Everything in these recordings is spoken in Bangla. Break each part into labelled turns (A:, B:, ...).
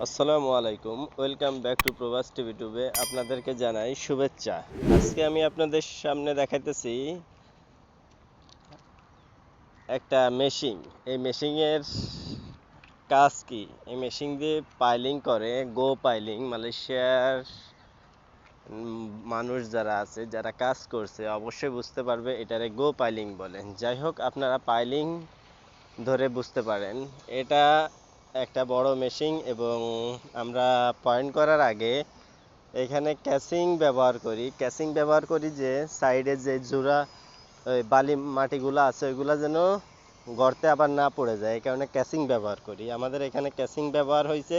A: আসসালামু আলাইকুম, ওয়েলকাম ব্যাক টু প্রবাস টিভি টুবে। আপনাদেরকে জানাই শুভেচ্ছা। আজকে আমি আপনাদের সামনে দেখাইতেছি একটা মেশিন। এই মেশিনের কাজ কি? এই মেশিন দিয়ে পাইলিং করে, গো পাইলিং। মালয়েশিয়ার মানুষ যারা আছে, যারা কাজ করছে, অবশ্যই বুঝতে পারবে এটারে গো পাইলিং বলে। যাই হোক, আপনারা পাইলিং ধরে বুঝতে পারেন। এটা একটা বড় মেশিন এবং আমরা পয়েন্ট করার আগে এখানে ক্যাসিং ব্যবহার করি যে সাইডে যে জোড়া ওই বালি মাটিগুলো আছে ওইগুলো যেন গর্তে আবার না পড়ে যায়, এই কারণে ক্যাসিং ব্যবহার করি। আমাদের এখানে ক্যাসিং ব্যবহার হয়েছে।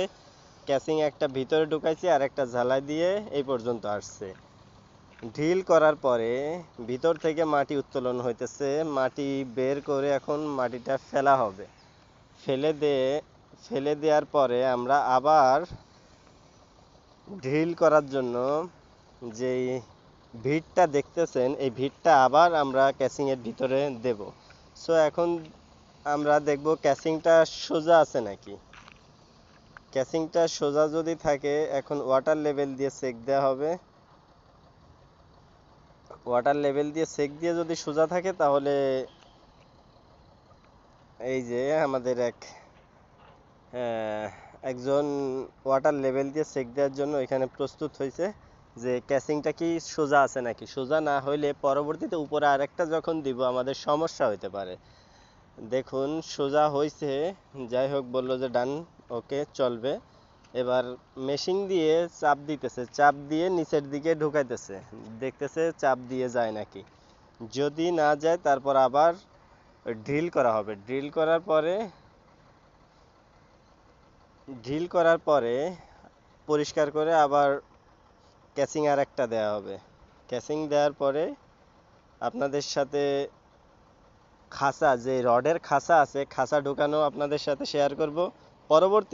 A: ক্যাসিং একটা ভিতরে ঢুকাইছি আর একটা ঝালাই দিয়ে এই পর্যন্ত আসছে। ড্রিল করার পরে ভিতর থেকে মাটি উত্তোলন হইতেছে। মাটি বের করে এখন মাটিটা ফেলা হবে। ফেলে দেওয়ার পরে আমরা আবার ড্রিল করার জন্য যেই ভিটটা দেখতেছেন, এই ভিটটা আবার আমরা ক্যাসিংয়ের ভিতরে দেব। সো এখন আমরা দেখব ক্যাসিংটা সোজা আছে নাকি। ক্যাসিংটা সোজা যদি থাকে, এখন ওয়াটার লেভেল দিয়ে চেক দেওয়া হবে। ওয়াটার লেভেল দিয়ে চেক দিয়ে যদি সোজা থাকে, তাহলে এই যে আমাদের একজন ওয়াটার লেভেল দিয়ে চেক দেওয়ার জন্য এখানে প্রস্তুত হয়েছে যে ক্যাসিংটা কি সোজা আছে নাকি। সোজা না হইলে পরবর্তীতে উপরে আরেকটা যখন দিব আমাদের সমস্যা হতে পারে। দেখুন সোজা হয়েছে। যাই হোক, বললো যে ডান, ওকে চলবে। এবার মেশিন দিয়ে চাপ দিতেছে, চাপ দিয়ে নিচের দিকে ঢুকাইতেছে, দেখতেছে চাপ দিয়ে যায় নাকি। যদি না যায়, তারপর আবার ড্রিল করা হবে। ড্রিল করার পরে পরিষ্কার করে আবার ক্যাসিং আর একটা দেওয়া হবে। ক্যাসিং দেওয়ার পরে আপনাদের সাথে খাঁচা, যে রডের খাঁচা আছে, খাঁচা ঢোকানো আপনাদের সাথে শেয়ার করব পরবর্তী